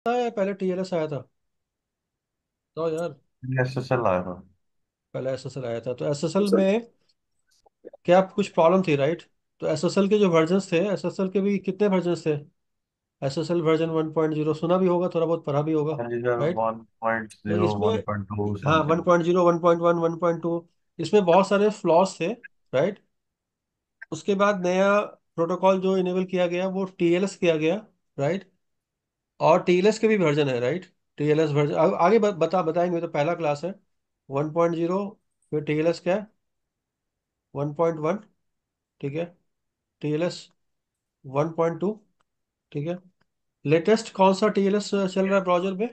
था या पहले टीएलएस आया था? तो यार, एसएसएल आया था। पहले एसएसएल आया था, तो एसएसएल में क्या कुछ प्रॉब्लम थी, राइट? तो एसएसएल के जो वर्जन्स थे, एसएसएल के भी कितने वर्जन्स थे? एसएसएल वर्जन 1.0 सुना भी होगा, थोड़ा बहुत पढ़ा भी होगा, हाँ जी सर, राइट? वन पॉइंट तो जीरो इसमें, 1.2 हाँ, समथिंग। 1.0, 1.1, 1.2, इसमें बहुत सारे फ्लॉज थे, राइट? उसके बाद नया प्रोटोकॉल जो इनेबल किया गया वो टीएलएस किया गया, राइट? और टीएलएस के भी वर्जन है, राइट? टीएलएस वर्जन आगे बताएंगे, तो पहला क्लास है 1.0, फिर टीएलएस क्या है, 1.1, ठीक है, टीएलएस 1.2, ठीक है। लेटेस्ट कौन सा टीएलएस चल रहा है ब्राउजर पे?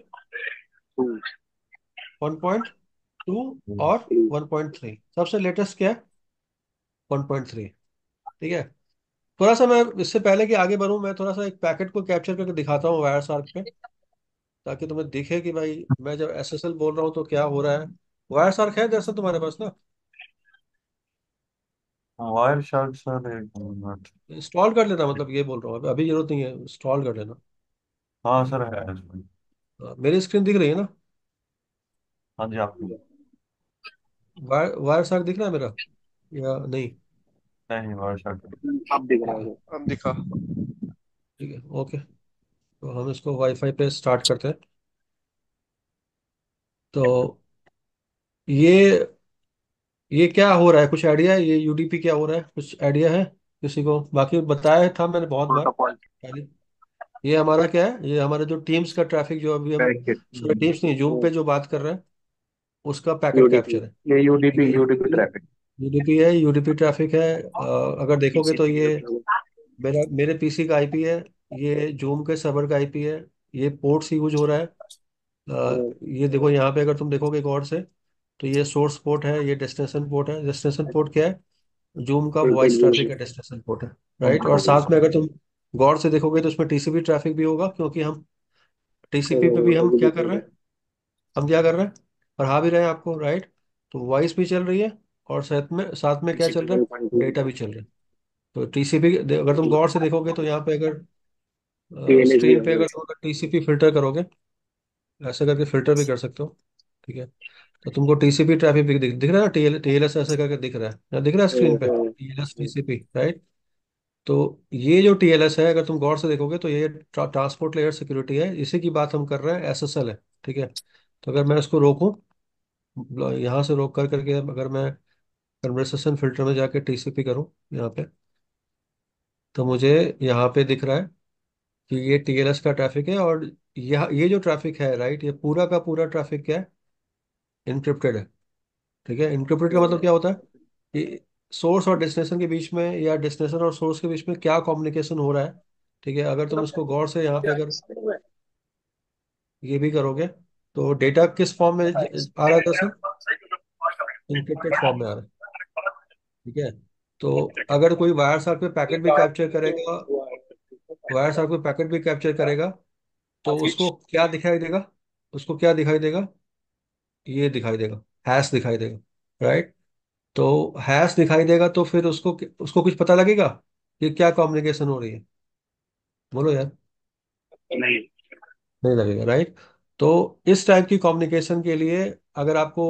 1.2 और 1.3, सबसे लेटेस्ट क्या है? 1.3, ठीक है। थोड़ा सा मैं इससे पहले कि आगे बढ़ूं, मैं थोड़ा सा एक पैकेट को कैप्चर करके दिखाता हूँ वायर शार्क पे, ताकि तुम्हें दिखे कि भाई मैं जब एसएसएल बोल रहा हूँ तो क्या हो रहा है। वायर शार्क है दरअसल तुम्हारे पास ना? वायर शार्क सर, एक मिनट। इंस्टॉल कर लेना, मतलब ये बोल रहा हूँ, अभी जरूरत नहीं है, इंस्टॉल कर लेना। हाँ सर, है इसमें। मेरी स्क्रीन दिख रही है ना? हाँ जी, आपको? वायर वायर शार्क दिख रहा है मेरा या नहीं? नहीं, वायर शार्क। अब दिख रहा ठीक है, है, अब दिखा। ठीक है, ओके। तो हम इसको वाईफाई पे स्टार्ट करते हैं। तो ये ये क्या हो रहा है, कुछ आइडिया है? ये यूडीपी क्या हो रहा है, कुछ आइडिया है किसी को? बाकी बताया था मैंने बहुत बार प्रोटोकॉल पहले। ये हमारा क्या है, ये हमारे जो टीम्स का ट्रैफिक, जो अभी हम पैकेट। सॉरी टीम्स नहीं, जूम पे जो बात कर रहे हैं, उसका पैकेट यूडीपी, कैप्चर है। ये ठीक यूडीपी है, यूडीपी यूडीपी, ट्रैफिक। यूडीपी है, यूडीपी ट्रैफिक है। अगर देखोगे तो टीसीपी। ये मेरे पीसी का आईपी है, ये जूम के सर्वर का आईपी है, ये पोर्ट्स यूज हो रहा है। ये देखो यहाँ पे, अगर तुम देखोगे गौर से, तो ये सोर्स पोर्ट है, ये डेस्टिनेशन पोर्ट है। डेस्टिनेशन पोर्ट क्या है? जूम का वॉइस ट्रैफिक का डेस्टिनेशन पोर्ट है, राइट? और साथ में अगर तुम गौर से देखोगे तो उसमें टीसीपी ट्रैफिक भी होगा, क्योंकि हम टीसीपी पे भी हम क्या कर रहे हैं, हम क्या कर रहे हैं, पढ़ा भी रहे हैं आपको, राइट? तो वॉइस भी चल रही है, और साथ में क्या चल टीसीपी रहा है, डेटा भी चल रहा है। तो टीसीपी अगर तुम गौर से देखोगे तो यहाँ पे अगर टीएलएस भी स्क्रीन पे है। अगर तुम टीसीपी फिल्टर करोगे, ऐसे करके फिल्टर भी कर सकते हो, ठीक है। तो तुमको टीसीपी ट्रैफिक भी दिख रहा है, टीएलएस ऐसे करके दिख रहा है, दिख रहा है स्क्रीन पे, टीएलएस टीसीपी, राइट? तो ये जो टीएलएस है, अगर तुम गौर से देखोगे तो ये ट्रांसपोर्ट लेयर सिक्योरिटी है, इसी की बात हम कर रहे हैं, एसएसएल है, ठीक है। तो अगर मैं इसको रोकूं, यहाँ से रोक कर करके अगर मैं कन्वर्सेशन फिल्टर में जाके टीसीपी करूं यहाँ पे, तो मुझे यहाँ पे दिख रहा है कि ये टीएलएस का ट्रैफिक है। और यह ये जो ट्रैफिक है, राइट, ये पूरा का पूरा ट्रैफिक क्या है, इनक्रिप्टेड है, ठीक है। इनक्रिप्टेड का मतलब क्या होता है कि सोर्स और डेस्टिनेशन के बीच में, या डेस्टिनेशन और सोर्स के बीच में क्या कम्युनिकेशन हो रहा है, ठीक है। अगर तुम इसको गौर से यहाँ पे अगर ये भी करोगे, तो डेटा किस फॉर्म में आ रहा है दरअसल, इनक्रिप्टेड फॉर्म में आ रहा है, ठीक है। तो अगर कोई वायर सार पे पैकेट भी कैप्चर करेगा, वायर सार पे पैकेट भी कैप्चर करेगा, तो उसको क्या दिखाई देगा, उसको क्या दिखाई देगा, ये दिखाई देगा, हैश दिखाई देगा, राइट? तो हैश दिखाई देगा, तो फिर उसको उसको कुछ पता लगेगा कि क्या कम्युनिकेशन हो रही है? बोलो यार। नहीं। नहीं लगेगा, राइट? तो इस टाइप की कम्युनिकेशन के लिए, अगर आपको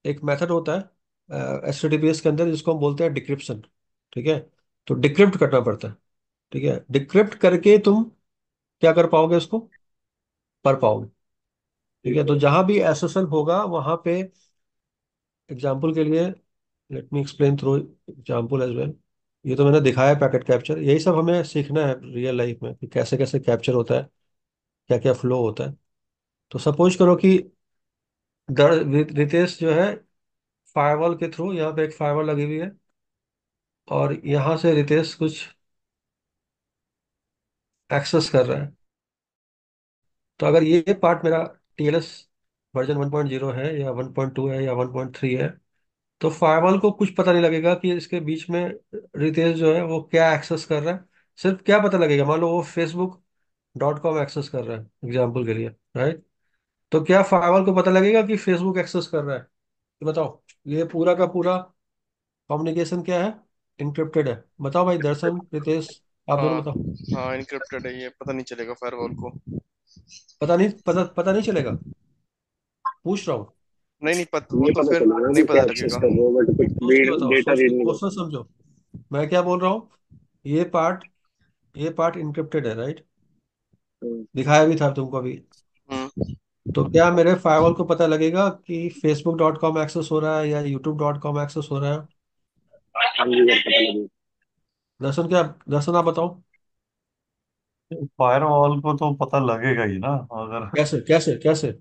एक मेथड होता है एचटीटीपीएस के अंदर, जिसको हम बोलते हैं डिक्रिप्शन, ठीक है। तो डिक्रिप्ट करना पड़ता है, ठीक है। डिक्रिप्ट करके तुम क्या कर पाओगे, उसको पढ़ पाओगे, ठीक है। तो जहां भी एसएसएल होगा वहां पे, एग्जाम्पल के लिए, let me explain through example as well. ये तो मैंने दिखाया पैकेट कैप्चर, यही सब हमें सीखना है रियल लाइफ में कि कैसे कैसे कैप्चर होता है, क्या क्या फ्लो होता है। तो सपोज करो कि रितेश जो है, फायरवॉल के थ्रू, यहाँ पे एक फायरवॉल लगी हुई है, और यहाँ से रितेश कुछ एक्सेस कर रहा है। तो अगर ये पार्ट मेरा टीएलएस वर्जन 1.0 है, या 1.2 है, या 1.3 है, तो फायरवॉल को कुछ पता नहीं लगेगा कि इसके बीच में रितेश जो है वो क्या एक्सेस कर रहा है। सिर्फ क्या पता लगेगा, मान लो वो facebook.com एक्सेस कर रहा है एग्जाम्पल के लिए, राइट? तो क्या फायरवॉल को पता लगेगा कि फेसबुक एक्सेस कर रहा है? तो बताओ, ये पूरा का पूरा कम्युनिकेशन क्या है, इनक्रिप्टेड है। बताओ भाई, दर्शन, रितेश, आप दोनों हाँ बताओ। हाँ, इनक्रिप्टेड है, ये पता नहीं चलेगा फायरवॉल को। पता नहीं चलेगा? पूछ रहा हूँ। नहीं नहीं वो ये तो पता फिर चलेगा नहीं कि क्या पता एक्सेस लगेगा। कर रहे हो, बट कुछ सोच के बताओ, डेटा सोच के रीड नहीं कर क्वेश्चन समझो। मैं क्या बोल रहा हूँ? ये पार्ट ये पार्ट इनक्रिप्टेड है, राइट? सकते। दिखाया भी था तुमको अभी। हम्म। तो क्या मेरे फायरवॉल को पता लगेगा कि facebook.com एक्सेस हो रहा है या youtube.com एक्सेस हो रहा है? हाँ जी, सर पता लगे। दर्शन आप बताओ। फायरवॉल को तो पता लगेगा ही ना, अगर कैसे कैसे कैसे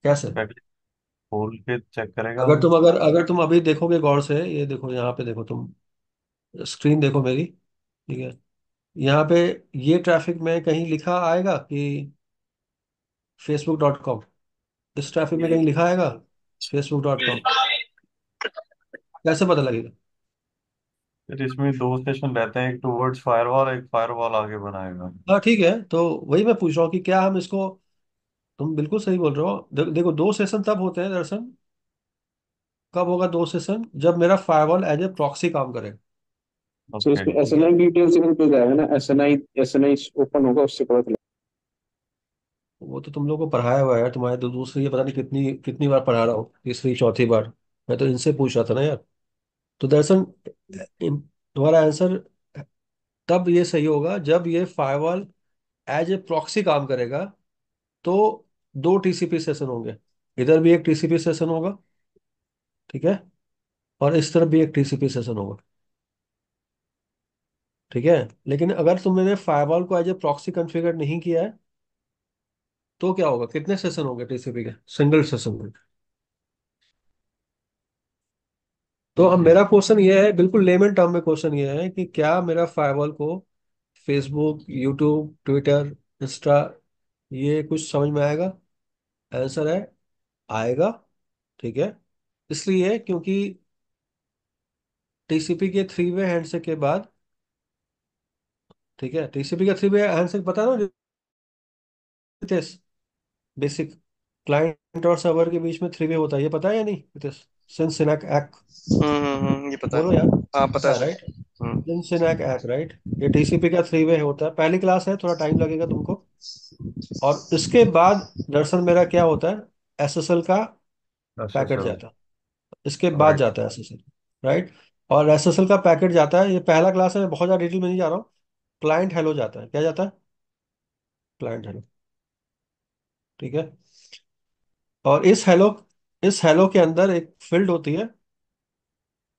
कैसे? पहले खोल के चेक करेगा। अगर तुम अभी देखोगे गौर से, ये देखो यहाँ पे देखो तुम, स्क्रीन देखो मेरी, ठीक है? यहाँ पे ये ट्रैफिक में कहीं लिखा आएगा कि facebook.com? इस ट्रैफिक में कहीं लिखा आएगा facebook.com? कैसे पता लगेगा? फिर इसमें दो सेशन रहते हैं, एक टूवर्ड्स फायरवॉल, एक फायरवॉल आगे बनाएगा। हाँ ठीक है, तो वही मैं पूछ रहा हूँ कि क्या हम इसको, तुम बिल्कुल सही बोल रहे हो। देखो, दो सेशन तब होते हैं दरअसल। कब होगा दो सेशन? जब मेरा फायरवॉल एज ए प्रॉक्सी काम करे। So okay. इसमें एस ठीक एन है। आई डिटेल्स इनपुट हो जाएगा ना, एस एन आई ओपन होगा, उससे पता चलेगा। वो तो तुम लोगों को पढ़ाया हुआ है, तुम्हारे दूसरी, ये पता नहीं कितनी कितनी बार पढ़ा रहा हूँ, तीसरी चौथी बार। मैं तो इनसे पूछ रहा था ना यार। तो दरअसल तुम्हारा आंसर तब ये सही होगा जब ये फायरवॉल एज ए प्रॉक्सी काम करेगा। तो दो टीसीपी सेशन होंगे। इधर भी एक टीसीपी सेशन होगा, ठीक है? और इस तरफ भी एक टीसीपी सेशन होगा, ठीक है? लेकिन अगर तुमने फायरवॉल को एज ए प्रॉक्सी कॉन्फ़िगर नहीं किया है, तो क्या होगा? कितने सेशन होंगे टीसीपी के? सिंगल सेशन में। तो अब मेरा क्वेश्चन ये है, बिल्कुल लेमन टर्म में क्वेश्चन ये है कि क्या मेरा फायरवॉल को फेसबुक, यूट्यूब, ट्विटर, इंस्टा, ये कुछ समझ में आएगा? आंसर है आएगा, ठीक है? इसलिए क्योंकि टीसीपी के थ्री वे हैंडशेक के बाद, ठीक है, टीसीपी का थ्री वे हैंडशेक पता है ना रितेश? बेसिक, क्लाइंट और सर्वर के बीच में थ्री वे होता है, ये पता है या नहीं रितेश? सिनसिनैक एक्ट। ये पता बोलो है। यार, हाँ पता पता है है। राइट? Syn syn ack ack, right? ये टीसीपी का थ्री वे होता है, पहली क्लास है, थोड़ा टाइम लगेगा तुमको। और इसके बाद दरअसल मेरा क्या होता है, एसएसएल का पैकेट एसएसएल। जाता है। इसके बाद राइट। जाता है एसएसएल, राइट? और एसएसएल का पैकेट जाता है, ये पहला क्लास है, मैं बहुत ज़्यादा डिटेल में नहीं जा रहा हूँ। क्लाइंट हेलो जाता है, क्या जाता है? क्लाइंट हेलो, ठीक है? और इस हेलो के अंदर एक फील्ड होती है,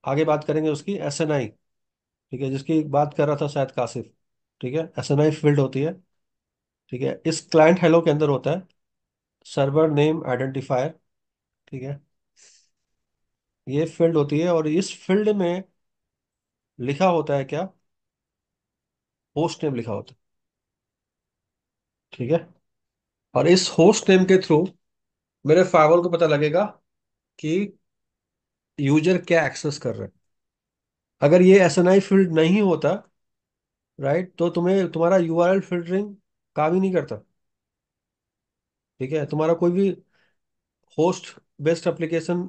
आगे बात करेंगे उसकी, एसएनआई, ठीक है, जिसकी बात कर रहा था शायद कासिफ। ठीक है, एसएनआई फील्ड होती है, ठीक है? इस क्लाइंट हेलो के अंदर होता है सर्वर नेम आइडेंटिफायर, ठीक है? ये फील्ड होती है, और इस फील्ड में लिखा होता है क्या? होस्ट नेम लिखा होता है, ठीक है? और इस होस्ट नेम के थ्रू मेरे फायरवॉल को पता लगेगा कि यूजर क्या एक्सेस कर रहे हैं। अगर ये एसएनआई फील्ड नहीं होता, राइट, तो तुम्हारा यूआरएल फिल्टरिंग काम ही नहीं करता, ठीक है? तुम्हारा कोई भी होस्ट बेस्ड एप्लीकेशन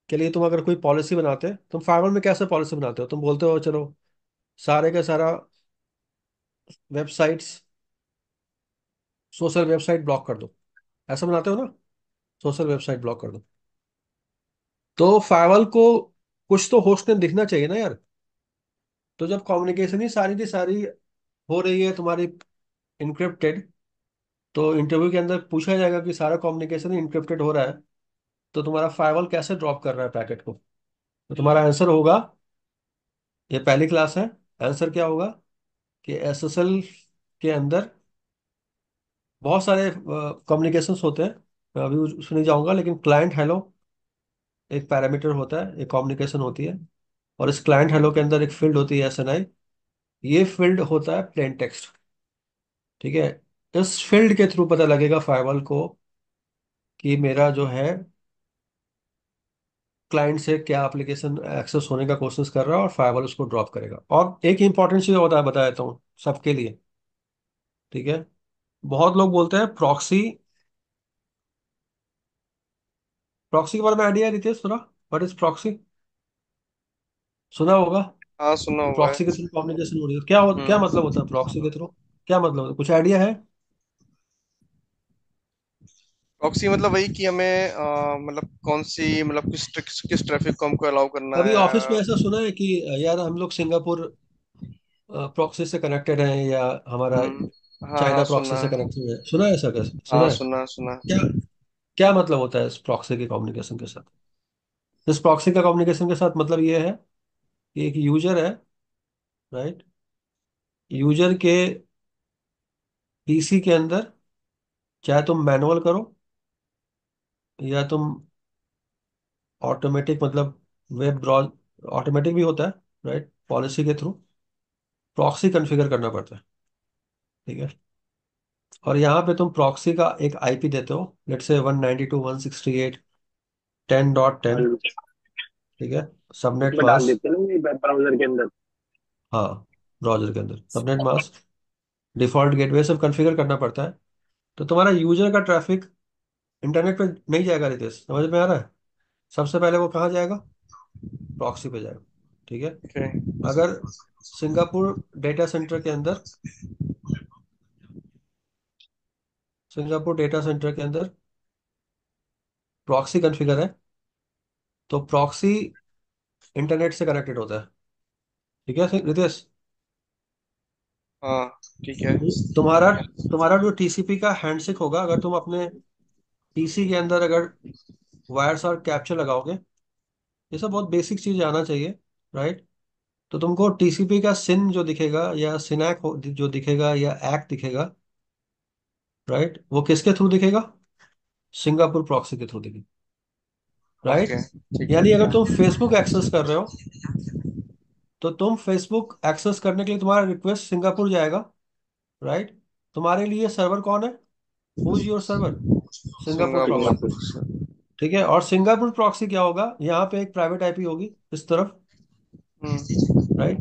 के लिए तुम अगर कोई पॉलिसी बनाते, तुम फायरवॉल में कैसे पॉलिसी बनाते हो? तुम बोलते हो चलो सारे का सारा वेबसाइट्स, सोशल वेबसाइट ब्लॉक कर दो, ऐसा बनाते हो ना? सोशल वेबसाइट ब्लॉक कर दो। तो फायरवॉल को कुछ तो होस्ट नेम दिखना चाहिए ना यार। तो जब कम्युनिकेशन ही सारी की सारी हो रही है तुम्हारी इनक्रिप्टेड, तो इंटरव्यू के अंदर पूछा जाएगा कि सारा कम्युनिकेशन ही इनक्रिप्टेड हो रहा है, तो तुम्हारा फायरवॉल कैसे ड्रॉप कर रहा है पैकेट को? तो तुम्हारा आंसर होगा, ये पहली क्लास है, आंसर क्या होगा कि एसएसएल के अंदर बहुत सारे कम्युनिकेशंस होते हैं, मैं अभी उसमें नहीं जाऊंगा, लेकिन क्लाइंट हेलो एक पैरामीटर होता है, एक कम्युनिकेशन होती है। और इस क्लाइंट हेलो के अंदर एक फील्ड होती है एसएनआई, ये फील्ड होता है प्लेन टेक्स्ट, ठीक है? इस फील्ड के थ्रू पता लगेगा फायरवॉल को कि मेरा जो है क्लाइंट से क्या एप्लीकेशन एक्सेस होने का कोशिश कर रहा है, और फायरवॉल उसको ड्रॉप करेगा। और एक इंपॉर्टेंट चीज होता है, बता देता हूँ सबके लिए, ठीक है? बहुत लोग बोलते हैं प्रॉक्सी, प्रॉक्सी के बारे में आइडिया है रितेश थोड़ा? What is proxy? सुना होगा। हाँ सुना हुआ है। प्रॉक्सी के थ्रू कम्युनिकेशन हो रही है, क्या हम्म। मतलब होता है प्रॉक्सी के थ्रू? क्या मतलब होता है, कुछ आइडिया है? प्रॉक्सी मतलब वही कि हमें मतलब कौन सी मतलब किस ट्रैफिक को हमको अलाउ करना कभी ऑफिस में है। ऐसा सुना है कि यार हम लोग सिंगापुर प्रॉक्सी से कनेक्टेड हैं, या हमारा हाँ हाँ चाइना प्रॉक्सी सुना से है। कनेक्टेड है? सुना है ऐसा? कैसे हाँ सुना है? सुना। क्या क्या मतलब होता है इस प्रॉक्सी के कम्युनिकेशन के साथ? इस प्रॉक्सी का कम्युनिकेशन के साथ मतलब ये है कि एक यूजर है, राइट? यूजर के पीसी के अंदर, चाहे तुम मैनुअल करो या तुम ऑटोमेटिक, मतलब वेब ब्राउज, ऑटोमेटिक भी होता है, राइट? पॉलिसी के थ्रू प्रॉक्सी कॉन्फ़िगर करना पड़ता है, ठीक है? और यहाँ पे तुम प्रॉक्सी का एक आईपी देते हो, लेट से 192.168.10.10, और ठीक है? सबनेट उसमें डाल मास्क, देते हैं ना वेब ब्राउजर के अंदर। हाँ, ब्राउजर के अंदर सबनेट मास्क, डिफॉल्ट गेटवे सब कॉन्फ़िगर करना पड़ता है। तो तुम्हारा यूजर का ट्रैफिक इंटरनेट पे नहीं जाएगा, रितेश, समझ में आ रहा है? सबसे पहले वो कहाँ जाएगा? प्रॉक्सी पे जाएगा, ठीक है? ओके। अगर सिंगापुर डेटा सेंटर के अंदर, सिंगापुर डेटा सेंटर के अंदर प्रॉक्सी कॉन्फ़िगर है, तो प्रॉक्सी इंटरनेट से कनेक्टेड होता है, ठीक है रितेश? हाँ ठीक है। तुम्हारा तुम्हारा जो टीसीपी का हैंडशेक होगा, अगर तुम अपने पीसी के अंदर अगर वायर्स और कैप्चर लगाओगे, ये सब बहुत बेसिक चीज आना चाहिए, राइट? तो तुमको टीसीपी का सिन जो दिखेगा, या सिनैक जो दिखेगा, या एक्ट दिखेगा, राइट? वो किसके थ्रू दिखेगा? सिंगापुर प्रॉक्सी के थ्रू दिखेगा, ओके राइट? ठीक है। यानी अगर तुम फेसबुक एक्सेस कर रहे हो, तो तुम फेसबुक एक्सेस करने के लिए तुम्हारा रिक्वेस्ट सिंगापुर जाएगा, राइट? तुम्हारे लिए सर्वर कौन है? Who is your server? Singapore proxy, Singapore. ठीक है? और सिंगापुर प्रॉक्सी क्या होगा, यहाँ पे एक प्राइवेट आईपी होगी इस तरफ, हम्म। राइट?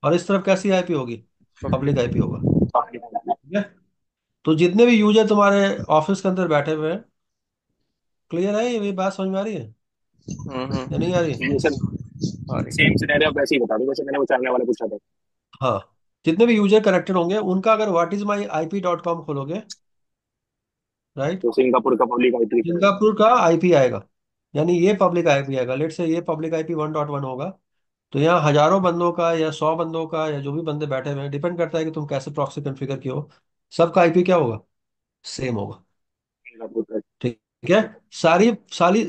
और इस तरफ कैसी आईपी होगी? Public public. आईपी होगा, ठीक है? तो जितने भी यूजर तुम्हारे ऑफिस के अंदर बैठे हुए हैं, क्लियर है ये बात, समझ में आ रही है या नहीं आ रही है? ये सर आ रही है। सेम सिनेरियो आप वैसे ही बता दो जैसे मैंने वो चाइना वाला पूछा था। हाँ, जितने भी यूजर कनेक्टेड होंगे उनका अगर whatismyip.com खोलोगे, राइट, तो सिंगापुर का पब्लिक आईपी है। सिंगापुर का आईपी आएगा, यानी ये पब्लिक आईपी आएगा। लेट से ये पब्लिक आईपी 1.1 होगा, तो यहाँ हजारों बंदों का या 100 बंदों का, या जो भी बंदे बैठे हुए हैं, डिपेंड करता है कि तुम कैसे प्रॉक्सी कॉन्फ़िगर किए हो, सबका आईपी क्या होगा? सेम होगा, सिंगापुर का। ठीक है? सारी सारी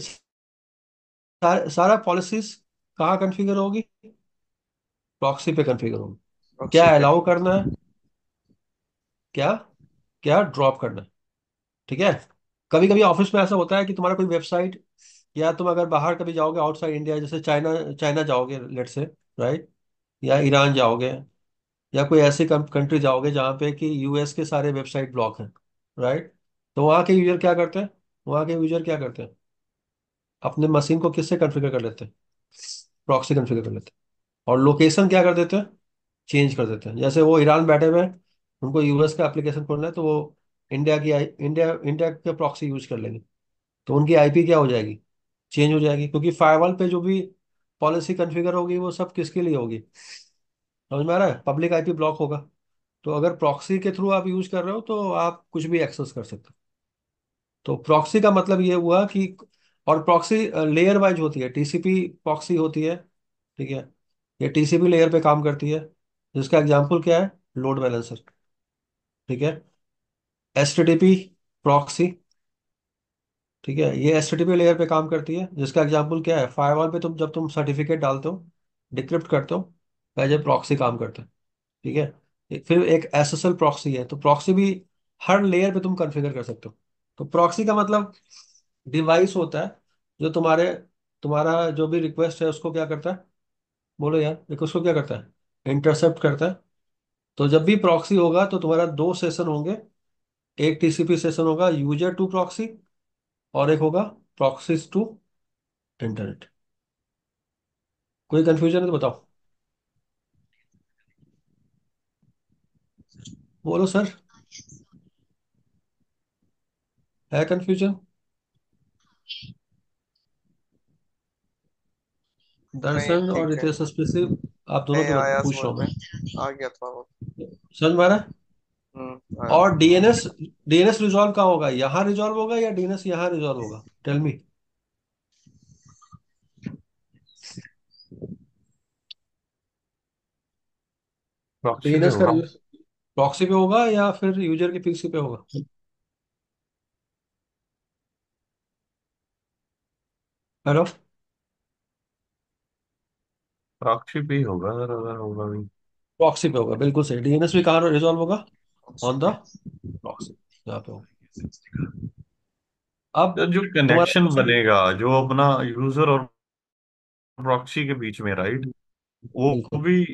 सारा पॉलिसीज कहाँ कॉन्फ़िगर होगी? प्रॉक्सी पे कॉन्फ़िगर होगी। क्या प्रॉक्सी पे। अलाउ करना है, क्या क्या ड्रॉप करना है, ठीक है? कभी कभी ऑफिस में ऐसा होता है कि तुम्हारा कोई वेबसाइट, या तुम अगर बाहर कभी जाओगे आउटसाइड इंडिया, जैसे चाइना, चाइना जाओगे लेट से, राइट, या ईरान जाओगे, या कोई ऐसी कंट्री जाओगे जहाँ पे कि यूएस के सारे वेबसाइट ब्लॉक हैं, राइट? तो वहाँ के यूजर क्या करते हैं? वहाँ के यूजर क्या करते हैं? अपने मशीन को किससे कॉन्फ़िगर कर लेते हैं? प्रॉक्सी कॉन्फ़िगर कर लेते हैं। और लोकेशन क्या कर देते हैं? चेंज कर देते हैं। जैसे वो ईरान बैठे हुए हैं, उनको यूएस का एप्लीकेशन खोलना है, तो वो इंडिया के प्रॉक्सी यूज कर लेंगे, तो उनकी आईपी क्या हो जाएगी? चेंज हो जाएगी, क्योंकि फायरवॉल पे जो भी पॉलिसी कॉन्फ़िगर होगी वो सब किसके लिए होगी? समझ में आ रहा है? पब्लिक आईपी ब्लॉक होगा। तो अगर प्रॉक्सी के थ्रू आप यूज कर रहे हो, तो आप कुछ भी एक्सेस कर सकते हो। तो प्रॉक्सी का मतलब ये हुआ कि, और प्रॉक्सी लेयर वाइज होती है, टीसीपी प्रॉक्सी होती है, ठीक है? ये टीसीपी लेयर पे काम करती है, जिसका एग्जांपल क्या है? लोड बैलेंसर, ठीक है? एचटीटीपी प्रॉक्सी, ठीक है, ये एचटीटीपी लेयर पे काम करती है, जिसका एग्जांपल क्या है? फायरवॉल पे तुम, जब तुम सर्टिफिकेट डालते हो, डिक्रिप्ट करते हो, एज ए प्रॉक्सी काम करता है, ठीक है? फिर एक एसएसएल प्रॉक्सी है, तो प्रॉक्सी भी हर लेयर पे तुम कॉन्फ़िगर कर सकते हो। तो प्रॉक्सी का मतलब डिवाइस होता है जो तुम्हारा जो भी रिक्वेस्ट है उसको क्या करता है? बोलो यार, रिक्वेस्ट को क्या करता है? इंटरसेप्ट करता है। तो जब भी प्रॉक्सी होगा तो तुम्हारा दो सेशन होंगे, एक टीसीपी सेशन होगा यूजर टू प्रॉक्सी, और एक होगा प्रॉक्सीज टू इंटरनेट। कोई कंफ्यूजन है तो बताओ, बोलो सर, है कंफ्यूजन? नहीं दर्शन और ठीक है। रितेश स्पेसिफिक, आप दोनों नहीं की आया पूछ समझ रहा हूँ में, मैं। आ गया थोड़ा बहुत। समझ में आ रहा है? आया। और डीएनएस, डीएनएस रिजॉल्व कहाँ होगा, यहाँ रिजॉल्व होगा या डीएनएस यहाँ रिजॉल्व होगा? Tell me. प्रॉक्सी पे डीएनएस का होगा। प्रॉक्सी पे होगा या फिर यूजर के पीसी पे होगा? हेलो? प्रॉक्सी पे ही होगा अगर अगर होगा भी। प्रॉक्सी पे होगा, बिल्कुल सही। डीएनएस भी कहाँ रिजॉल्व होगा? Proxy on the pay. Proxy, यहाँ पे होगा। अब तो जो तुम्हारा कनेक्शन क्वेश्चन। बनेगा जो अपना यूजर और प्रॉक्सी के बीच में, राइट, वो बिल्कुल भी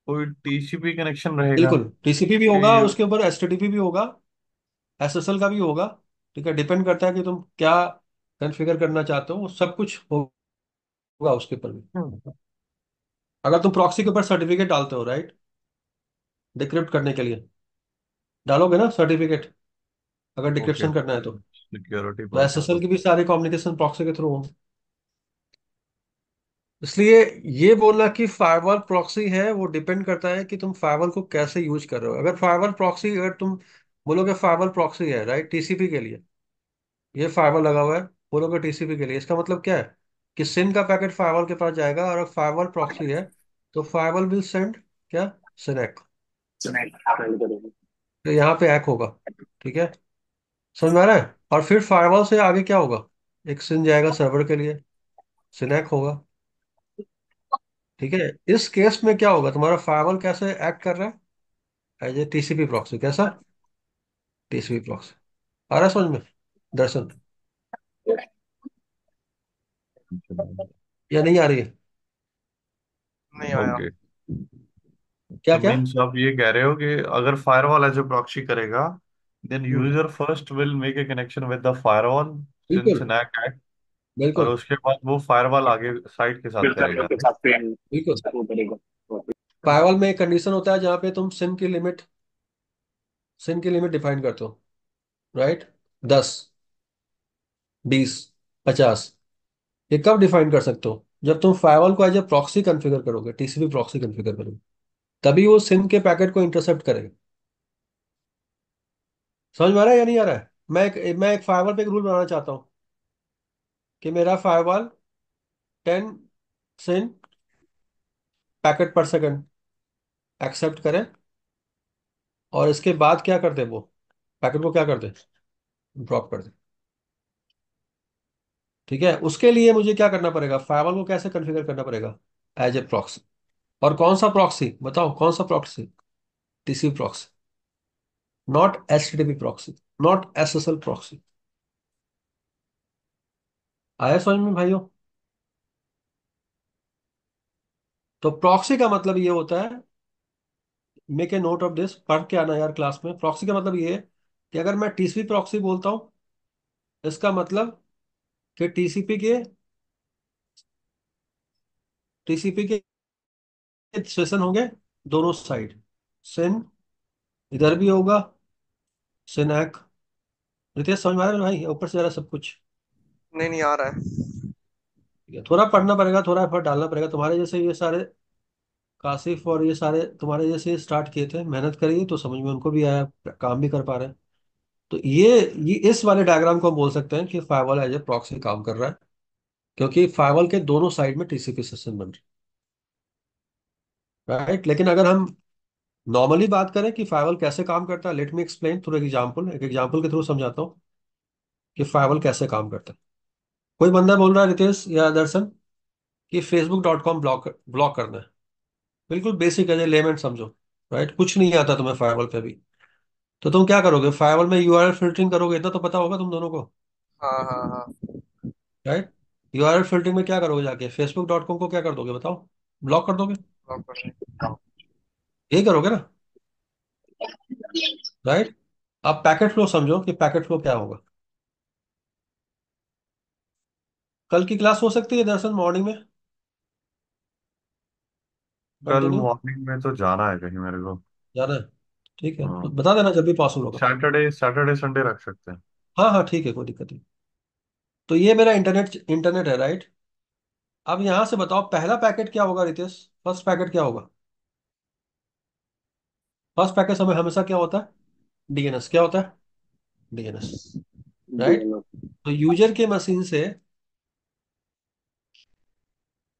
कोई टीसीपी कनेक्शन रहेगा बिल्कुल, टीसीपी भी कि होगा, उसके ऊपर एचटीटीपी भी होगा, एसएसएल का भी होगा। ठीक है, डिपेंड करता है कि तुम क्या कॉन्फ़िगर करना चाहते हो, वो सब कुछ होगा उसके ऊपर भी। अगर तुम प्रॉक्सी के ऊपर सर्टिफिकेट डालते हो, राइट, डिक्रिप्ट करने के लिए डालोगे ना सर्टिफिकेट, अगर ओके, डिक्रिप्शन करना है तो सिक्योरिटी तो पर्पस एसएसएल हो। की भी सारी कम्युनिकेशन प्रॉक्सी के थ्रू होंगे। इसलिए ये बोलना कि फायरवॉल प्रॉक्सी है, वो डिपेंड करता है कि तुम फायरवॉल को कैसे यूज कर रहे हो। अगर फायरवॉल प्रॉक्सी, अगर तुम बोलोगे फायरवॉल प्रॉक्सी है, राइट, टीसीपी के लिए, ये फायरवॉल लगा हुआ है, बोलोगे टीसीपी के लिए, इसका मतलब क्या है कि सिन का पैकेट फायरवॉल के पास जाएगा, और फायरवॉल प्रॉक्सी है तो फायरवॉल विल सेंड क्या, सिनैक, सेंड करेंगे। तो यहाँ पे हैक होगा। ठीक है, समझ में आ रहा है? और फिर फायरवॉल से आगे क्या होगा, एक सिन जाएगा सर्वर के लिए, सिनैक होगा। ठीक है, इस केस में क्या होगा, तुम्हारा फायरवॉल कैसे एक्ट कर रहा है, एज ए टीसीपी प्रॉक्सी, कैसा, टीसीपी प्रॉक्सी। आ रहा है समझ में दर्शन, या नहीं आ रही है? नहीं आया। ओके, क्या तो क्या? मीन्स आप ये कह रहे हो कि अगर फायरवॉल एज ए प्रॉक्सी करेगा, then hmm, user first will make a connection with the firewall since बिल्कुल नैक एक्ट, और बिल्कुल उसके बाद वो फायरवॉल आगे साइट के फिर साथ सर्वर करेगा। के साथ पेन बिल्कुल। वो करेगा। फायरवॉल में एक कंडीशन होता है जहां पे तुम सिन की लिमिट डिफाइन करते हो, राइट, 10, 20, 50। ये कब डिफाइन कर सकते हो, जब तुम फायरवॉल को एज ए प्रॉक्सी कॉन्फ़िगर करोगे, टीसीपी प्रॉक्सी कॉन्फ़िगर करोगे, तभी वो सिन के पैकेट को इंटरसेप्ट करेगा। समझ में आ रहा है या नहीं आ रहा है? मैं एक फायरवॉल पे एक रूल बनाना चाहता हूँ कि मेरा फायरवॉल 10 सिन पैकेट पर सेकंड एक्सेप्ट करे, और इसके बाद क्या कर दे, वो पैकेट को क्या कर दे, ड्रॉप कर दे। ठीक है, उसके लिए मुझे क्या करना पड़ेगा, फायरवॉल को कैसे कॉन्फ़िगर करना पड़ेगा, एज ए प्रॉक्सी। और कौन सा प्रॉक्सी बताओ, कौन सा proxy? TCP proxy, not HTTP proxy, not SSL proxy. आया समझ में भाइयों? तो प्रॉक्सी का मतलब ये होता है, make a note of this, पढ़ के आना यार क्लास में। प्रॉक्सी का मतलब ये है कि अगर मैं टीसीपी प्रॉक्सी बोलता हूँ, इसका मतलब कि टीसीपी के सेशन होंगे दोनों साइड, सिन इधर भी होगा, सिनैक। रितेश समझ में आ रहा है भाई, ऊपर से जरा सब कुछ। नहीं नहीं आ रहा है। ठीक है, थोड़ा पढ़ना पड़ेगा, थोड़ा एफर्ट डालना पड़ेगा, तुम्हारे जैसे ये सारे काशिफ और ये सारे तुम्हारे जैसे स्टार्ट किए थे, मेहनत करिए तो समझ में उनको भी आया, काम भी कर पा रहे हैं। तो ये इस वाले डायग्राम को हम बोल सकते हैं कि फाइवल एज ए प्रॉक्सी काम कर रहा है, क्योंकि फाइवल के दोनों साइड में टीसीपी सेशन बन रहा है, राइट। लेकिन अगर हम नॉर्मली बात करें कि फाइवल कैसे काम करता है, late me explain through example, एक एग्जाम्पल के थ्रू समझाता हूँ कि फाइवल कैसे काम करता है। कोई बंदा बोल रहा है रितेश या दर्शन कि facebook.com ब्लॉक ब्लॉक करना है, बिल्कुल बेसिक है, लेमन समझो, राइट, कुछ नहीं आता तुम्हें फाइवल पे भी, तो तुम क्या करोगे, फाइवल में यूआरएल फिल्टरिंग करोगे, इतना तो पता होगा तुम दोनों को, हाँ हाँ हाँ। राइट। यूआरएल फिल्टरिंग में क्या करोगे, जाके facebook.com को क्या कर दोगे बताओ, ब्लॉक कर दोगे, लॉक कर दें। यही करोगे ना, राइट। अब पैकेट फ्लो समझो कि पैकेट फ्लो क्या होगा। कल की क्लास हो सकती है दर्शन मॉर्निंग में कल कंटिन्यू, मॉर्निंग में तो जाना है कहीं मेरे को। जाना है? ठीक है, तो हाँ, बता देना जब भी पॉसिबल होगा। सैटरडे सैटरडे संडे रख सकते हैं। हाँ हाँ ठीक है, कोई दिक्कत नहीं। तो ये मेरा इंटरनेट इंटरनेट है, राइट, अब यहां से बताओ पहला पैकेट क्या होगा रितेश? फर्स्ट पैकेट क्या होगा? फर्स्ट पैकेट समय हमेशा क्या होता है? डीएनएस क्या होता है? डीएनएस। राइट। डीएनएस। तो यूजर के मशीन से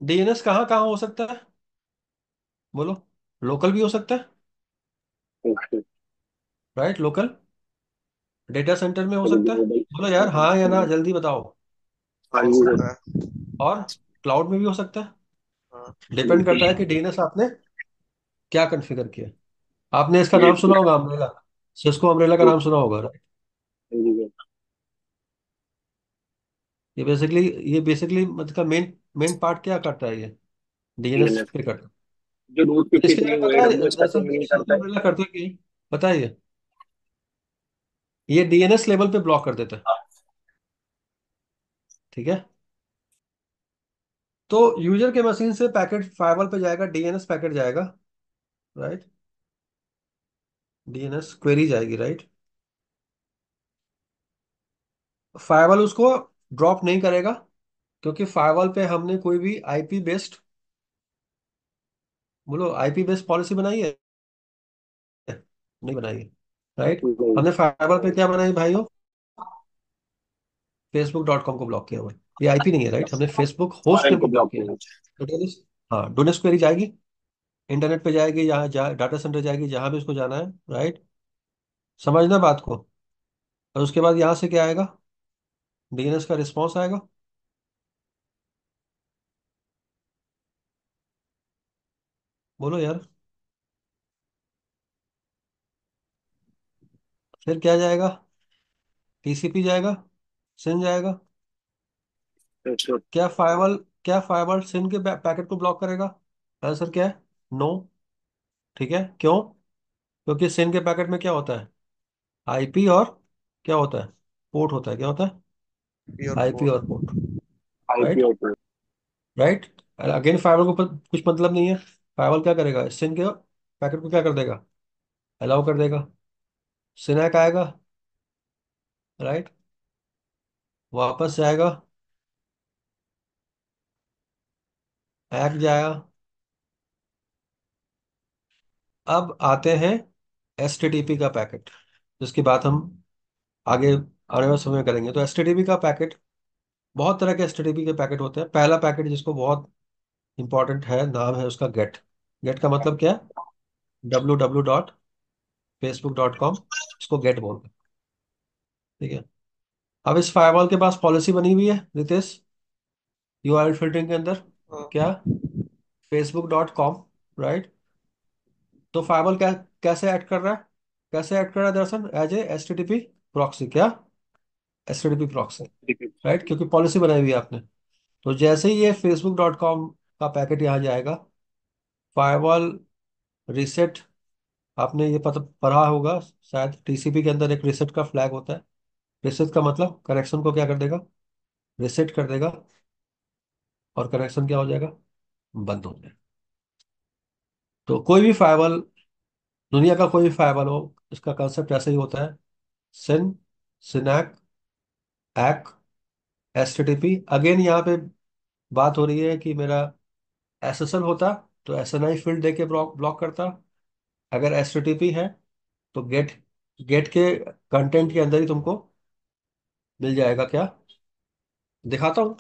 डीएनएस कहाँ कहाँ हो सकता है? बोलो। लोकल भी हो सकता है। Okay. Right, local. Data centre में हो समझ सकता है। गए भाई। बोलो यार, हाँ या ना, जल्दी बताओ। हाँ हो जी सकता सर। है। और क्लाउड में भी हो सकता है। हाँ। डिपेंड करता है कि डीएनएस आपने क्या कॉन्फ़िगर किया। आपने इसका नाम सुना होगा, अम्ब्रेला। सिस्को अम्ब्रेला का नाम सुना होगा, right? हाँ जी सर। ये बेसिकली ये बेसिकली मतलब मेन मेन पार्ट क्या करता है ये? डीएनएस डीएनएस पे करता है। जो रूट तो फिफ्टी इसके थ्री लिए वो पता है एडब्ल्यूएस का दरअसल चेंज नहीं सिस्को करता है। अम्ब्रेला करते हैं कि, पता है ये डीएनएस लेवल पे ब्लॉक कर देता है। ठीक है। तो यूजर के मशीन से पैकेट फायरवॉल पे जाएगा, डीएनएस पैकेट जाएगा। राइट। डीएनएस क्वेरी जाएगी, राइट। फायरवॉल उसको ड्रॉप नहीं करेगा, क्योंकि फायरवॉल पे हमने कोई भी आईपी बेस्ड, बोलो, आईपी बेस्ड पॉलिसी बनाई है? नहीं बनाई है। राइट। नहीं। हमने फायरवॉल पे क्या बनाई भाइयों? facebook.com को ब्लॉक किया हुआ है। ये आईपी नहीं है, राइट। हमने फेसबुक होस्ट आरएल नेम को को ब्लॉक ब्लॉक किया है। किया। तो हाँ, डोनेट क्वेरी जाएगी, इंटरनेट पे जाएगी, यहाँ डाटा सेंटर जाएगी, जहां भी उसको जाना है। राइट। समझना बात को। और उसके बाद यहाँ से क्या आएगा? डीएनएस का रिस्पॉन्स आएगा। बोलो यार। फिर क्या जाएगा? टीसीपी जाएगा, सिन जाएगा। अच्छा। क्या फायरवॉल सिन के पैकेट को ब्लॉक करेगा? आंसर क्या है? नो। ठीक है, क्यों? क्योंकि सिन के पैकेट में क्या होता है? आईपी और क्या होता है? पोर्ट होता है। क्या होता है? Pure IP port. और port. IP right. Open. Right. Again firewall को कुछ मतलब नहीं है। फायरवॉल क्या करेगा? सिन के पैकेट को क्या कर देगा? अलाउ कर देगा। सिनैक आएगा। राइट। वापस जाएगा, ऐक जाएगा। अब आते हैं एसटीटीपी का पैकेट, जिसकी बात हम आगे आने वाले समय में करेंगे। तो एसटीटीपी का पैकेट, बहुत तरह के एसटीटीपी के पैकेट होते हैं। पहला पैकेट जिसको बहुत इंपॉर्टेंट है, नाम है उसका गेट। गेट का मतलब क्या है? www.facebook.com, इसको गेट बोलते हैं। ठीक है। अब इस फायरवॉल के पास पॉलिसी बनी हुई है रितेश, यूआरएल फिल्टरिंग के अंदर। हाँ। क्या? facebook.com। राइट। तो फायरवॉल कैसे ऐड कर रहा है? कैसे ऐड कर रहा है दरअसल? As a HTTP proxy. क्या? HTTP proxy. राइट, क्योंकि पॉलिसी बनाई हुई है आपने। तो जैसे ही ये facebook.com का पैकेट यहाँ जाएगा, फायरवॉल रीसेट, आपने ये पता पढ़ा होगा शायद, टीसीपी के अंदर एक रीसेट का फ्लैग होता है। रीसेट का मतलब कनेक्शन को क्या कर देगा? रीसेट कर देगा, और कनेक्शन क्या हो जाएगा? बंद हो जाएगा। तो कोई भी फायरवॉल, दुनिया का कोई भी फायरवॉल हो, इसका कंसेप्ट ऐसे ही होता है। सिन, सिनैक, एक्, एचटीटीपी। अगेन यहाँ पे बात हो रही है कि मेरा एसएसएल होता तो एसएनआई फील्ड देके ब्लॉक ब्लॉक करता। अगर एचटीटीपी है तो गेट, गेट के कंटेंट के अंदर ही तुमको मिल जाएगा। क्या? दिखाता हूँ,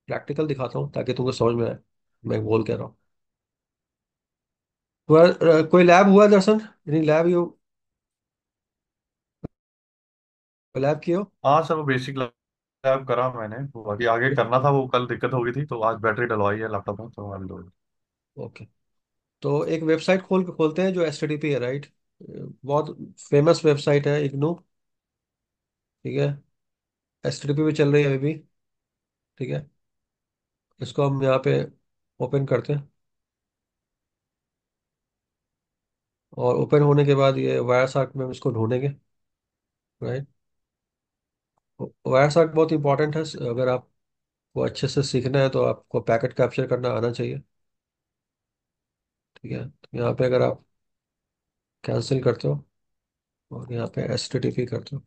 प्रैक्टिकल दिखाता हूँ ताकि तुमको समझ में आए मैं बोल क्या रहा हूँ। कोई लैब हुआ दर्शन? यानी लैब यू लैब किए हो? हाँ सर, वो बेसिक लैब करा मैंने, वो अभी आगे करना था, वो कल दिक्कत हो गई थी तो आज बैटरी डलवाई है लैपटॉप में, तो आज दो। ओके। तो एक वेबसाइट खोलते हैं जो एचटीटीपी है, राइट। बहुत फेमस वेबसाइट है, इग्नू। ठीक है। एचटीटीपी पे चल रही है अभी भी। ठीक है। इसको हम यहाँ पे ओपन करते हैं, और ओपन होने के बाद ये वायर सार्क में हम इसको ढूंढेंगे। राइट। वायर सार्क बहुत इंपॉर्टेंट है। अगर आपको अच्छे से सीखना है तो आपको पैकेट कैप्चर करना आना चाहिए। ठीक है। तो यहाँ पे अगर आप कैंसिल करते हो और यहाँ पे एचटीटीपी करते हो,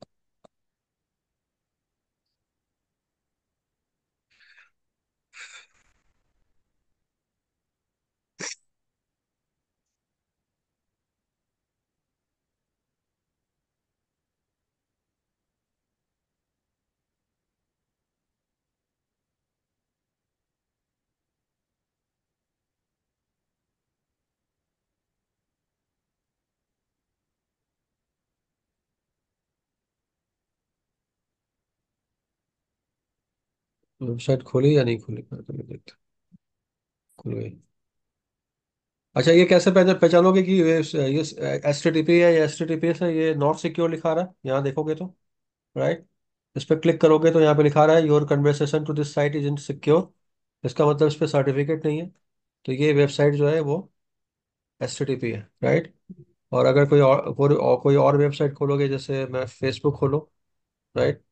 वेबसाइट खोली या नहीं खोली, मैं तो नहीं देखता। खुल गई। अच्छा, ये कैसे पहचानोगे कि ये एच टी टी पी है या H T T P S है? ये नॉट सिक्योर लिखा रहा है यहाँ, देखोगे तो, राइट। इस पर क्लिक करोगे तो यहाँ पे लिखा रहा है your conversation to this site is in secure. इसका मतलब इस पर सर्टिफिकेट नहीं है। तो ये वेबसाइट जो है वो एच टी टी पी है, राइट। और अगर कोई और वेबसाइट खोलोगे, जैसे मैं फेसबुक खोलो, राइट।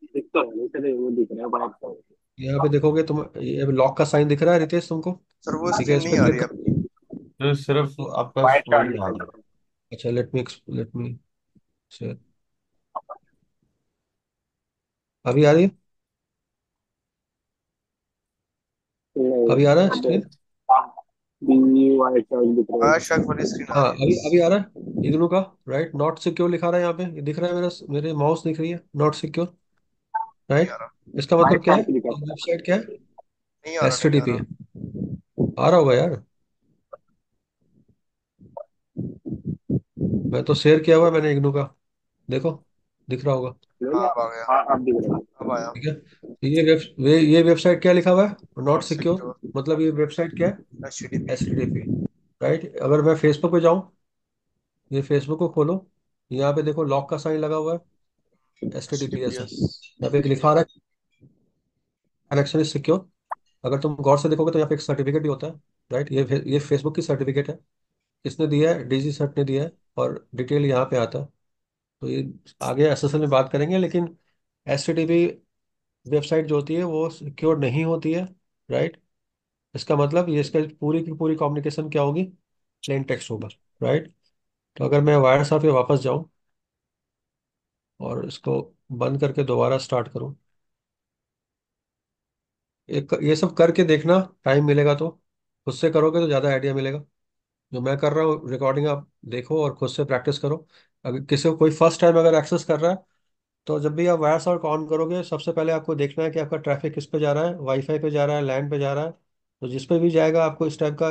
दिख तो है, नहीं वो दिख रहा है बाहर का। यहाँ पे देखोगे तुम, ये लॉक का साइन दिख रहा है रितेश तुमको? सर वो ठीक है, स्क्रीन इस नहीं पर आ रही क्लिक। आपकी। तो सिर्फ आपका वाइट कार्ड वही दिख आ रहा रहा है। है। अच्छा, लेट मी शेयर। अभी आ रही है? अभी आ रहा है नहीं, स्क्रीन? बी वाइट कार्ड दिख रहा हाँ है। शक वाली स्क्रीन आ हाँ, रही अभी अभी है। आ रहा है इग्नू का, राइट। नॉट सिक्योर लिखा रहा है यहाँ पे, ये दिख रहा है, मेरे माउस दिख रही है नॉट सिक्योर, नहीं आ राइट। रहा। इसका वाइट मतलब क्या है? कार्ड दिख रहा है। वेबसाइट क्या है? नहीं आ रहा, एच टी नहीं टी आ पी है। रहा। आ रहा होगा यार। मैं तो शेयर किया हुआ है मैंने इग्नू का, देखो, दिख रहा होगा। नहीं हाँ आ अब आ रहा। गया। हाँ अब दिख रहा है। अब आया। ठीक है, तो ये वेबसाइट क्या लिखा हुआ है? Not not secure. सिक्योर। मतलब ये वेबसाइट क्या है? H T HTTP। T P, right. अगर मैं फेसबुक पे जाऊँ, ये फेसबुक को खोलो, यहाँ पे देखो लॉक का साइन लगा हुआ है, H T T P S है। HTTPS। यहाँ पे एक लिखा रहा है कनेक्शन इज सिक्योर। अगर तुम गौर से देखोगे तो यहाँ पे एक सर्टिफिकेट भी होता है, राइट। ये फेसबुक की सर्टिफिकेट है, किसने दिया है? डीजी सर्ट ने दिया है। और डिटेल यहाँ पे आता है। तो ये आगे एसएसएल में बात करेंगे, लेकिन H T T P website जो होती है वो सिक्योर नहीं होती है, राइट। इसका मतलब ये, इसका पूरी की पूरी कम्युनिकेशन क्या होगी? प्लेन टेक्स्ट होगा, राइट। तो अगर मैं वायरस पे वापस जाऊं और इसको बंद करके दोबारा स्टार्ट करूं, ये सब करके देखना, टाइम मिलेगा तो। खुद से करोगे तो ज़्यादा आइडिया मिलेगा। जो मैं कर रहा हूँ रिकॉर्डिंग आप देखो और खुद से प्रैक्टिस करो। अगर किसी को कोई फर्स्ट टाइम अगर एक्सेस कर रहा है, तो जब भी आप वायर्स और ऑन करोगे, सबसे पहले आपको देखना है कि आपका ट्रैफिक किस पे जा रहा है, वाईफाई पे जा रहा है, लैन पे जा रहा है। तो जिस पे भी जाएगा आपको इस टाइप का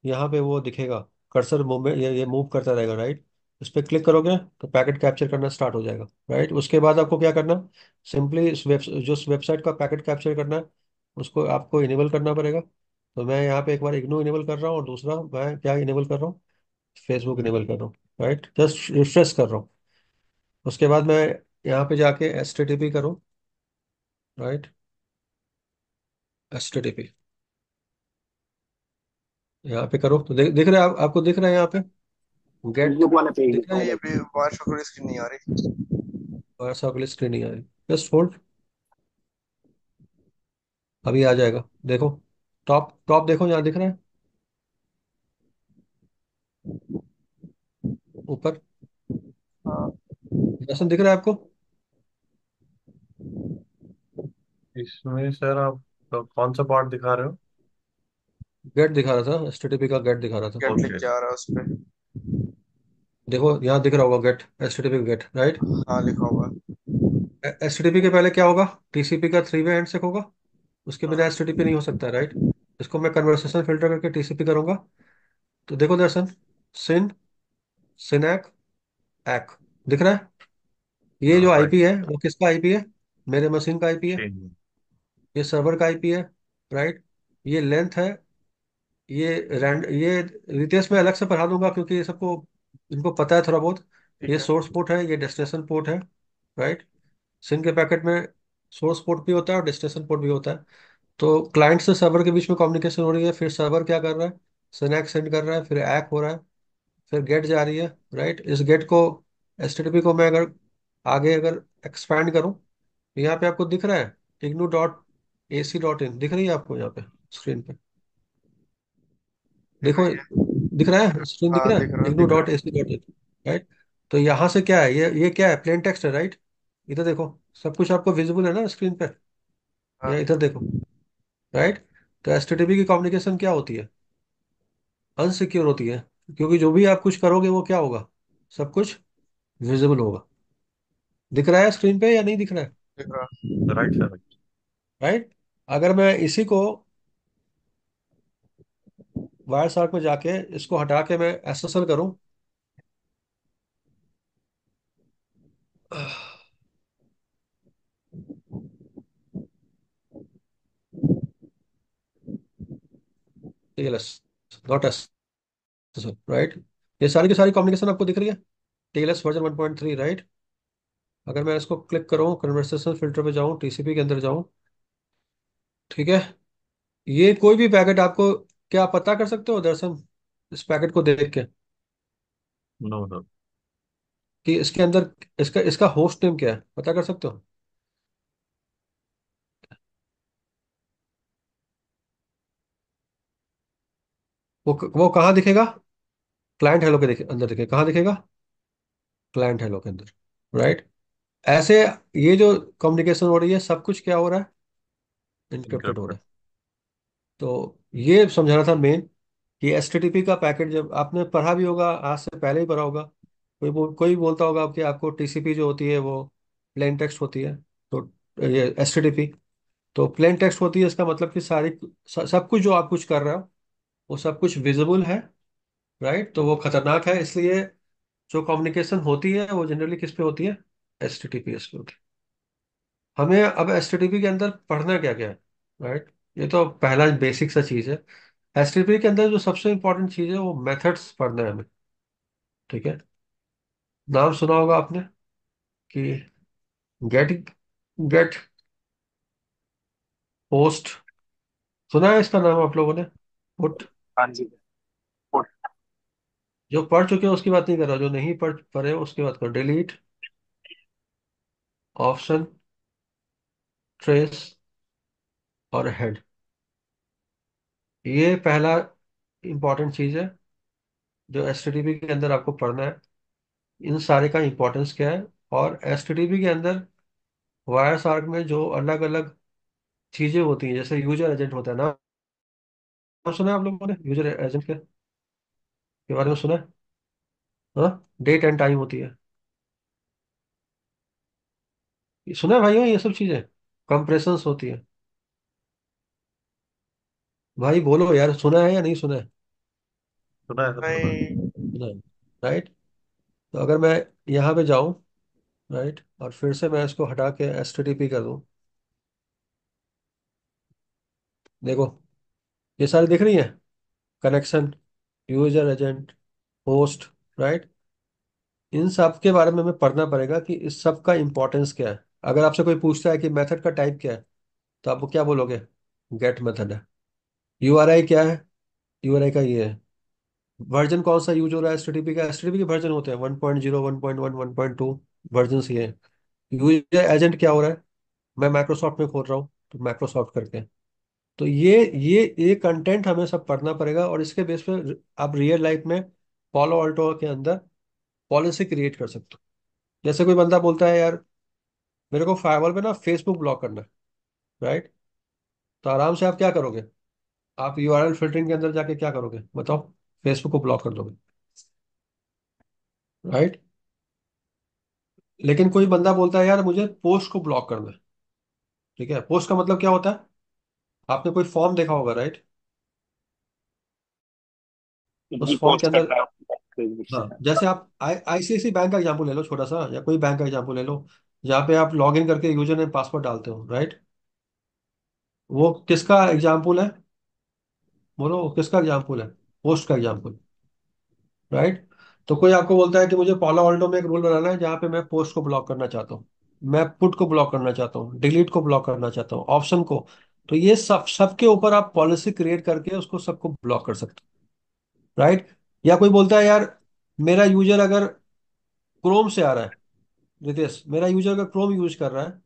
यहाँ पे वो दिखेगा, कर्सर मूवमेंट, ये मूव करता रहेगा, राइट। इस पर क्लिक करोगे तो पैकेट कैप्चर करना स्टार्ट हो जाएगा, राइट। उसके बाद आपको क्या करना? सिंपली जो वेबसाइट का पैकेट कैप्चर करना है, उसको आपको इनेबल करना पड़ेगा। तो मैं यहाँ पे एक बार इग्नू इनेबल कर रहा हूँ, और दूसरा मैं क्या इनेबल कर रहा हूँ? फेसबुक इनेबल कर रहा हूँ, राइट। जस्ट रिफ्रेश कर रहा हूँ। उसके बाद मैं यहाँ पे जाके एच टी टी पी करूँ, right. H T T P यहाँ पे करो तो दिख रहा है, आपको दिख रहा है यहाँ पे गेट, फेसबुक वाला पेज दिख दिख रहा रहा है? नहीं है। अभी वायर शक वाली स्क्रीन नहीं आ रही। और सब अगली स्क्रीन नहीं आ रही, जस्ट होल्ड, अभी आ जाएगा, देखो। टॉप टॉप देखो, यहाँ दिख रहा है ऊपर, हाँ। दर्शन दिख रहा है आपको? इसमें सर आप तो कौन सा पार्ट दिखा रहे हो? गेट दिखा रहा था, एचटीटीपी का गेट दिखा रहा था। गेट लिख ओके। के आ रहा है उस पे। देखो यहाँ दिख रहा होगा गेट, एचटीटीपी का गेट, राइट। हाँ लिखा हुआ है। एचटीटीपी के पहले क्या होगा? टीसीपी का थ्री वे हैंडशेक होगा। उसके बिना हाँ। एचटीटीपी नहीं हो सकता, राइट। इसको मैं कन्वर्सेशन फिल्टर करके टीसीपी करूंगा। तो देखो दर्शन, सिन, सिनैक, एक्, दिख रहा है? ये हाँ जो राइट। आईपी है वो किसका आईपी है? मेरे मशीन का आईपी है। ठीक। ये सर्वर का आईपी है, राइट। ये लेंथ है, ये रितेश में अलग से पढ़ा दूंगा, क्योंकि ये सबको, इनको पता है थोड़ा बहुत। ठीक ये है। सोर्स पोर्ट है, ये डेस्टिनेशन पोर्ट है, राइट। सिन के पैकेट में सोर्स पोर्ट भी होता है और डेस्टिनेशन पोर्ट भी होता है। तो क्लाइंट से सर्वर के बीच में कम्युनिकेशन हो रही है, फिर सर्वर क्या कर रहा है? सिनैक सेंड कर रहा है, फिर ऐक हो रहा है, फिर गेट जा रही है, राइट। इस गेट को, एचटीटीपी को मैं अगर आगे अगर एक्सपैंड करूं, तो यहाँ पे आपको दिख रहा है ignu.ac.in, दिख रही है आपको यहाँ पे स्क्रीन पे? दिख देखो, रही है। दिख रहा है, स्क्रीन दिख हाँ रहा दिख है, रहा इग्नू दिख डॉट रहा ए सी डॉट इन राइट। तो यहाँ से क्या है? ये क्या है? प्लेन टेक्स्ट है, राइट। इधर देखो, सब कुछ आपको विजिबल है ना स्क्रीन पे? या हाँ। इधर देखो, राइट। तो एचटीटीपी की कम्युनिकेशन क्या होती है? अनसिक्योर होती है, क्योंकि जो भी आप कुछ करोगे वो क्या होगा? सब कुछ विजिबल होगा। दिख रहा है स्क्रीन पे या नहीं दिख रहा है? दिख रहा। Right sir. राइट। अगर मैं इसी को वायर शार्क में जाके इसको हटा के मैं एसएसएल करूं, टीएलएस, नॉट एस, राइट। ये सारी की सारी कम्युनिकेशन आपको दिख रही है, टीएलएस वर्जन 1.3, राइट। अगर मैं इसको क्लिक करूँ, कन्वर्सेशन फिल्टर पे जाऊँ, टीसीपी के अंदर जाऊँ, ठीक है, ये कोई भी पैकेट आपको, क्या आप पता कर सकते हो दर्शन इस पैकेट को देख के नो नो। कि इसके अंदर इसका इसका होस्ट नेम क्या है, पता कर सकते हो? वो कहाँ दिखेगा? क्लाइंट हेलो के अंदर दिखेगा, कहाँ दिखेगा? क्लाइंट हेलो के अंदर, राइट। ऐसे ये जो कम्युनिकेशन हो रही है, सब कुछ क्या हो रहा है? इनक्रिप्टेड हो इनक्रिप्टेड। रहा है। तो ये समझाना था मेन, कि एचटीटीपी का पैकेट जब आपने पढ़ा भी होगा, आज से पहले ही पढ़ा होगा, कोई बोलता होगा कि आपको टीसीपी जो होती है वो प्लेन टेक्स्ट होती है, तो ये एचटीटीपी तो प्लेन टेक्स्ट होती है। इसका मतलब कि सब कुछ जो आप कुछ कर रहे हो वो सब कुछ विजिबल है, राइट। तो वो खतरनाक है, इसलिए जो कम्युनिकेशन होती है वो जनरली किस पे होती है? एचटीटीपीएस पे होती है। हमें अब एचटीटीपी के अंदर पढ़ना क्या क्या है, राइट। ये तो पहला बेसिक सा चीज है। एचटीटीपी के अंदर जो सबसे इंपॉर्टेंट चीज है वो मेथड्स पढ़ना है हमें, ठीक है। नाम सुना होगा आपने कि गेट गेट पोस्ट, सुना है इसका नाम आप लोगों ने? पुट। हाँ जी। जो पढ़ चुके हो उसकी बात नहीं कर रहा, जो नहीं पढ़े हो उसकी बात करो। डिलीट, ऑप्शन, ट्रेस और हेड, ये पहला इंपॉर्टेंट चीज है जो एचटीटीपी के अंदर आपको पढ़ना है। इन सारे का इंपॉर्टेंस क्या है, और एचटीटीपी के अंदर वायर्स आर्क में जो अलग अलग चीजें होती हैं, जैसे यूजर एजेंट होता है ना, सुना है आप लोगों ने यूजर एजेंट के बारे में सुना है? हाँ, डेट एंड टाइम होती है, ये सुना है भाइयों, ये सब चीजें कंप्रेशंस होती है। भाई बोलो यार, सुना है या नहीं सुना है? सुना है, सब सुना है। नहीं। सुना है, राइट। तो अगर मैं यहाँ पे जाऊँ, राइट, और फिर से मैं इसको हटा के एचटीटीपी कर दूँ, देखो ये सारी दिख रही है, connection, user agent, host, right. इन सब के बारे में हमें पढ़ना पड़ेगा कि इस सब का इंपॉर्टेंस क्या है। अगर आपसे कोई पूछता है कि मेथड का टाइप क्या है, तो आप क्या बोलोगे? गेट मेथड है। यूआरआई क्या है? यूआरआई का ये है। वर्जन कौन सा यूज हो रहा है एचटीटीपी का? एचटीटीपी के वर्जन होते हैं 1.0, 1.1, 1.2, वर्जन ये है। यूजर एजेंट क्या हो रहा है? मैं माइक्रोसॉफ्ट में खोल रहा हूँ तो माइक्रोसॉफ्ट करके। तो ये कंटेंट हमें सब पढ़ना पड़ेगा, और इसके बेस पे आप रियल लाइफ में पॉलो अल्टो के अंदर पॉलिसी क्रिएट कर सकते हो। जैसे कोई बंदा बोलता है यार मेरे को फायरवॉल पे ना फेसबुक ब्लॉक करना है, राइट। तो आराम से आप क्या करोगे? आप यूआरएल फिल्टरिंग के अंदर जाके क्या करोगे बताओ? फेसबुक को ब्लॉक कर दोगे, राइट। लेकिन कोई बंदा बोलता है यार मुझे पोस्ट को ब्लॉक करना है, ठीक है। पोस्ट का मतलब क्या होता है? आपने कोई फॉर्म देखा होगा, राइट। जी, उस फॉर्म के पोस्ट अंदर, करना है फेसबुक से। हाँ, जैसे आप आईसीआईसी बैंक का एग्जांपल ले लो छोटा सा, या कोई बैंक का एग्जांपल ले लो, जहाँ पे आप लॉग इन करके यूजर नेम पासवर्ड डालते हो, राइट। वो किसका एग्जाम्पल है? बोलो वो किसका एग्जाम्पल है? पोस्ट का एग्जाम्पल, राइट। तो कोई आपको बोलता है कि मुझे पालो ऑल्टो में एक रूल बनाना है जहाँ पे मैं पोस्ट को ब्लॉक करना चाहता हूँ, मैं पुट को ब्लॉक करना चाहता हूँ, डिलीट को ब्लॉक करना चाहता हूँ, ऑप्शन को। तो ये सब सबके ऊपर आप पॉलिसी क्रिएट करके उसको सबको ब्लॉक कर सकते हो, राइट। या कोई बोलता है यार मेरा यूजर अगर क्रोम से आ रहा है, रितेश मेरा यूजर अगर क्रोम यूज कर रहा है,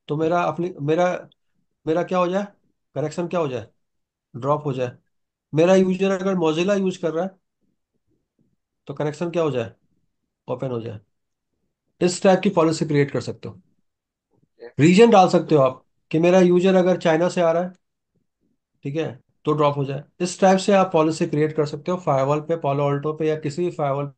तो मेरा मेरा क्या हो जाए? कनेक्शन क्या हो जाए? ड्रॉप हो जाए। मेरा यूजर अगर मोजिला यूज कर रहा है, तो कनेक्शन क्या हो जाए? ओपन हो जाए। इस टाइप की पॉलिसी क्रिएट कर सकते हो। रीजन डाल सकते हो आप कि मेरा यूजर अगर चाइना से आ रहा है, ठीक है, तो ड्रॉप हो जाए। इस टाइप से आप पॉलिसी क्रिएट कर सकते हो फायरवॉल पे, पॉलो ऑल्टो पे, या किसी भी फायरवॉल